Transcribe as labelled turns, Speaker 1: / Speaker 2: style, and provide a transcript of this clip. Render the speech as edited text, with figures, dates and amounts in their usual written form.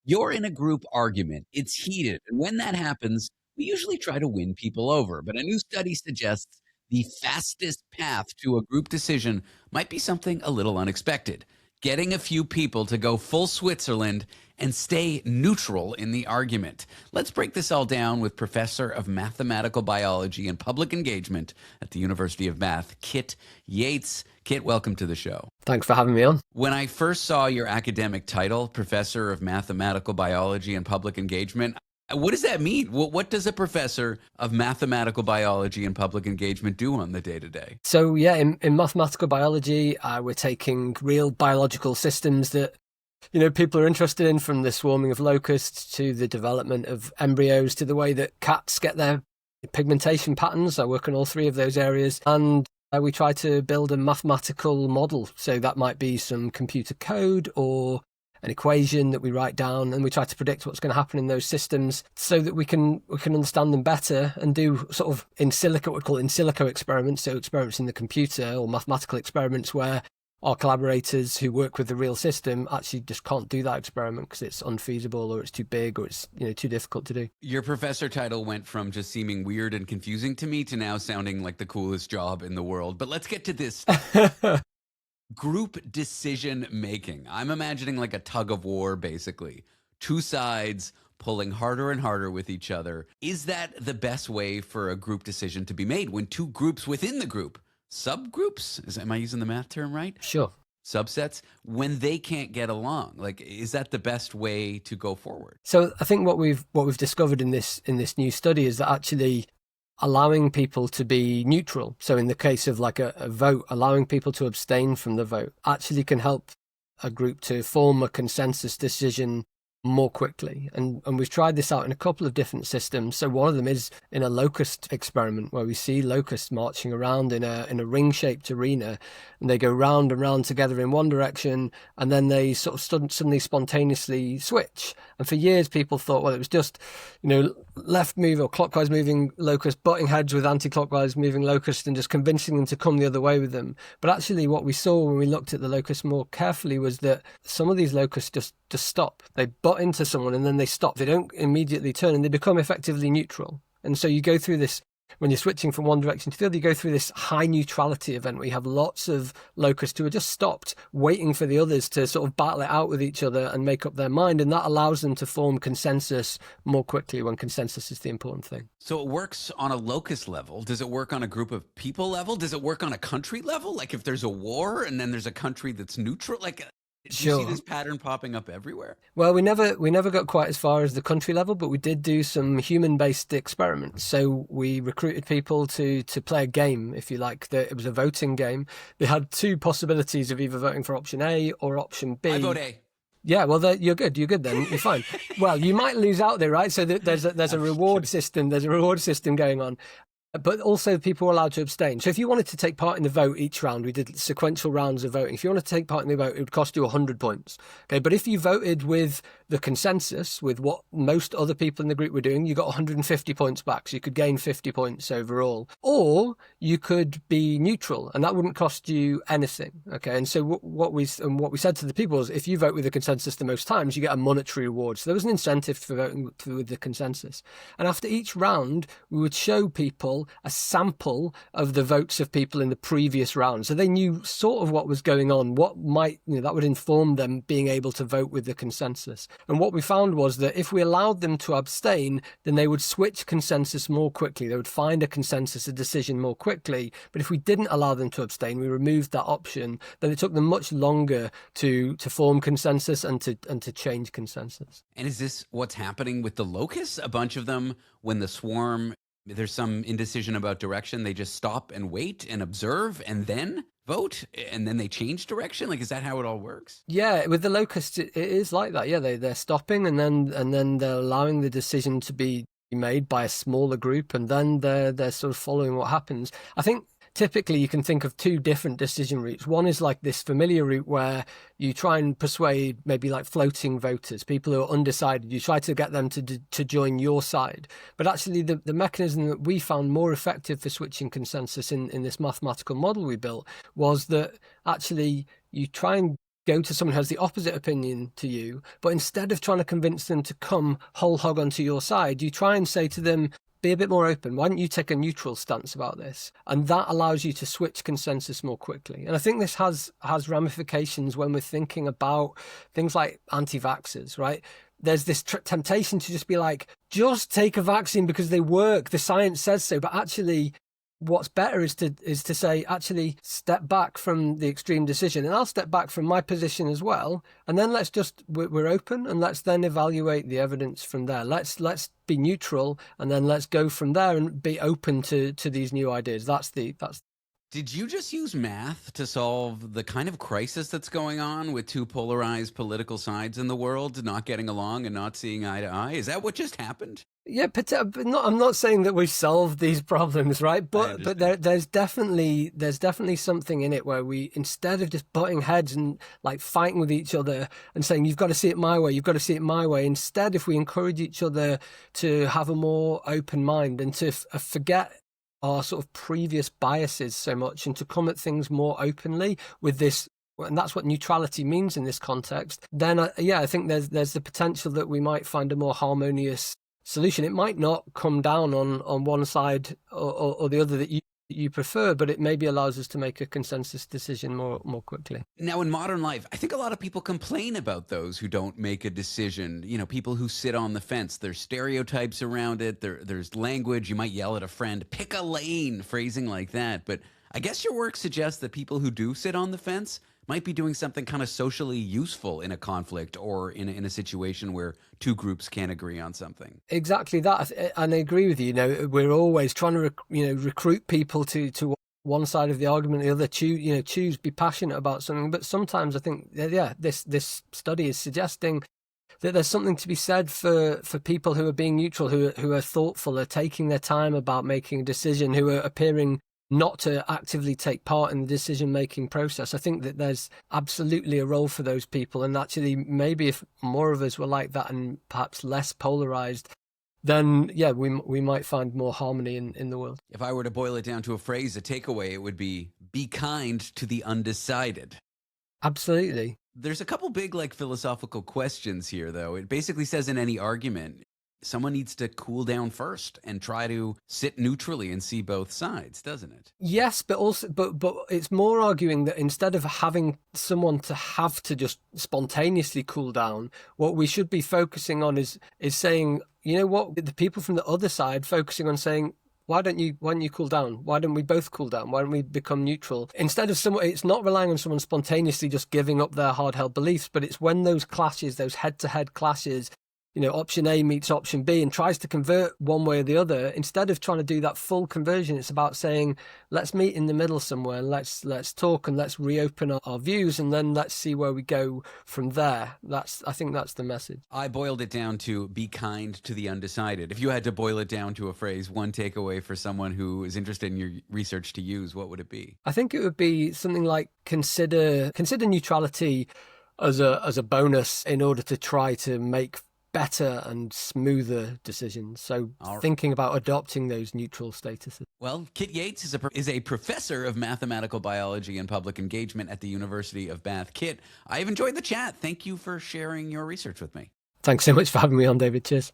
Speaker 1: You're in a group argument. It's heated. And when that happens, we usually try to win people over. But a new study suggests the fastest path to a group decision might be something a little unexpected. Getting a few people to go full Switzerland and stay neutral in the argument. Let's break this all down with Professor of Mathematical Biology and Public Engagement at the University of Bath, Kit Yates. Kit, welcome to the show.
Speaker 2: Thanks for having me on.
Speaker 1: When I first saw your academic title, Professor of Mathematical Biology and Public Engagement, what does that mean? What does a professor of mathematical biology and public engagement do on the day-to-day?
Speaker 2: So yeah, in mathematical biology, we're taking real biological systems that people are interested in, from the swarming of locusts to the development of embryos to the way that cats get their pigmentation patterns. I work on all three of those areas, and we try to build a mathematical model. So that might be some computer code or an equation that we write down, and we try to predict what's going to happen in those systems so that we can understand them better and do sort of in silico, what we call in silico experiments, so experiments in the computer or mathematical experiments where our collaborators who work with the real system actually just can't do that experiment because it's unfeasible or it's too big or it's too difficult to do.
Speaker 1: Your professor title went from just seeming weird and confusing to me to now sounding like the coolest job in the world. But let's get to this. Group decision making. I'm imagining like a tug of war, basically. Two sides pulling harder and harder with each other. Is that the best way for a group decision to be made when two groups within the group, subgroups, am I using the math term right?
Speaker 2: Sure.
Speaker 1: Subsets, when they can't get along? Like, is that the best way to go forward?
Speaker 2: So I think what we've discovered in this new study is that actually allowing people to be neutral, so in the case of like a vote, allowing people to abstain from the vote actually can help a group to form a consensus decision more quickly. And we've tried this out in a couple of different systems. So one of them is in a locust experiment where we see locusts marching around in a ring-shaped arena, and they go round and round together in one direction, and then they sort of suddenly spontaneously switch. And for years people thought, well, it was just left move or clockwise moving locusts butting heads with anti-clockwise moving locusts and just convincing them to come the other way with them. But actually what we saw when we looked at the locusts more carefully was that some of these locusts just stop. They butt into someone and then they stop. They don't immediately turn and they become effectively neutral. And so you go through this, when you're switching from one direction to the other, you go through this high neutrality event where you have lots of locusts who are just stopped, waiting for the others to sort of battle it out with each other and make up their mind. And that allows them to form consensus more quickly when consensus is the important thing.
Speaker 1: So it works on a locust level. Does it work on a group of people level? Does it work on a country level? Like if there's a war and then there's a country that's neutral, like... Do you see this pattern popping up everywhere?
Speaker 2: Well, we never got quite as far as the country level, but we did do some human-based experiments. So we recruited people to play a game, if you like. It was a voting game. They had two possibilities of either voting for option A or option B.
Speaker 1: I vote A.
Speaker 2: Yeah, well, you're good. You're good then. You're fine. Well, you might lose out there, right? So there's a reward system. There's a reward system going on. But also people were allowed to abstain. So if you wanted to take part in the vote each round, we did sequential rounds of voting. If you wanted to take part in the vote, it would cost you 100 points. Okay, but if you voted with the consensus, with what most other people in the group were doing, you got 150 points back. So you could gain 50 points overall. Or you could be neutral, and that wouldn't cost you anything. Okay, and so what we said to the people is, if you vote with the consensus the most times, you get a monetary reward. So there was an incentive for voting with the consensus. And after each round, we would show people a sample of the votes of people in the previous round. So they knew sort of what was going on, what might, that would inform them being able to vote with the consensus. And what we found was that if we allowed them to abstain, then they would switch consensus more quickly. They would find a consensus, a decision more quickly. But if we didn't allow them to abstain, we removed that option, then it took them much longer to form consensus and to change consensus.
Speaker 1: And is this what's happening with the locusts? A bunch of them, when the swarm, there's some indecision about direction, they just stop and wait and observe and then vote, and then they change direction? Like, is that how it all works?
Speaker 2: Yeah, with the locusts, it is like that. Yeah, they're stopping and then they're allowing the decision to be made by a smaller group, and then they're sort of following what happens. I think typically you can think of two different decision routes. One is like this familiar route where you try and persuade maybe like floating voters, people who are undecided. You try to get them to join your side. But actually the mechanism that we found more effective for switching consensus in this mathematical model we built was that actually you try and go to someone who has the opposite opinion to you, but instead of trying to convince them to come whole hog onto your side, you try and say to them, be a bit more open. Why don't you take a neutral stance about this? And that allows you to switch consensus more quickly. And I think this has ramifications when we're thinking about things like anti-vaxxers, right? There's this temptation to just be like, just take a vaccine because they work. The science says so. But actually, what's better is to say, actually, step back from the extreme decision. And I'll step back from my position as well. And then we're open, and let's then evaluate the evidence from there. Let's be neutral, and then let's go from there and be open to these new ideas.
Speaker 1: Did you just use math to solve the kind of crisis that's going on with two polarized political sides in the world not getting along and not seeing eye to eye? Is that what just happened?
Speaker 2: Yeah, but I'm not saying that we've solved these problems, right? But there's definitely something in it where we, instead of just butting heads and like fighting with each other and saying, you've got to see it my way, you've got to see it my way, instead, if we encourage each other to have a more open mind and to forget our sort of previous biases so much and to come at things more openly with this, and that's what neutrality means in this context, then I think there's the potential that we might find a more harmonious solution. It might not come down on one side or the other that you prefer, but it maybe allows us to make a consensus decision more quickly.
Speaker 1: Now, in modern life, I think a lot of people complain about those who don't make a decision. You know, people who sit on the fence. There's stereotypes around it. There's language. You might yell at a friend, pick a lane, phrasing like that. But I guess your work suggests that people who do sit on the fence might be doing something kind of socially useful in a conflict or in a situation where two groups can't agree on something.
Speaker 2: Exactly that. And I agree with you. You know, we're always trying to recruit people to one side of the argument, the other. Choose, be passionate about something. But sometimes I think, this study is suggesting that there's something to be said for people who are being neutral, who are thoughtful, are taking their time about making a decision, who are appearing not to actively take part in the decision-making process. I think that there's absolutely a role for those people. And actually, maybe if more of us were like that and perhaps less polarized, then, we might find more harmony in the world.
Speaker 1: If I were to boil it down to a phrase, a takeaway, it would be kind to the undecided.
Speaker 2: Absolutely.
Speaker 1: There's a couple big, philosophical questions here, though. It basically says in any argument, someone needs to cool down first and try to sit neutrally and see both sides, doesn't it?
Speaker 2: Yes, but also, but it's more arguing that instead of having someone to have to just spontaneously cool down, what we should be focusing on is saying, you know what, the people from the other side focusing on saying, why don't you cool down? Why don't we both cool down? Why don't we become neutral? Instead of someone, it's not relying on someone spontaneously just giving up their hard-held beliefs, but it's when those clashes, those head-to-head clashes, option A meets option B and tries to convert one way or the other. Instead of trying to do that full conversion, it's about saying, let's meet in the middle somewhere. Let's talk and let's reopen our views, and then let's see where we go from there. I think that's the message.
Speaker 1: I boiled it down to be kind to the undecided. If you had to boil it down to a phrase, one takeaway for someone who is interested in your research to use, what would it be?
Speaker 2: I think it would be something like consider neutrality as a bonus in order to try to make better and smoother decisions. So thinking about adopting those neutral statuses.
Speaker 1: Well, Kit Yates is a professor of mathematical biology and public engagement at the University of Bath. Kit, I've enjoyed the chat. Thank you for sharing your research with me.
Speaker 2: Thanks so much for having me on, David. Cheers.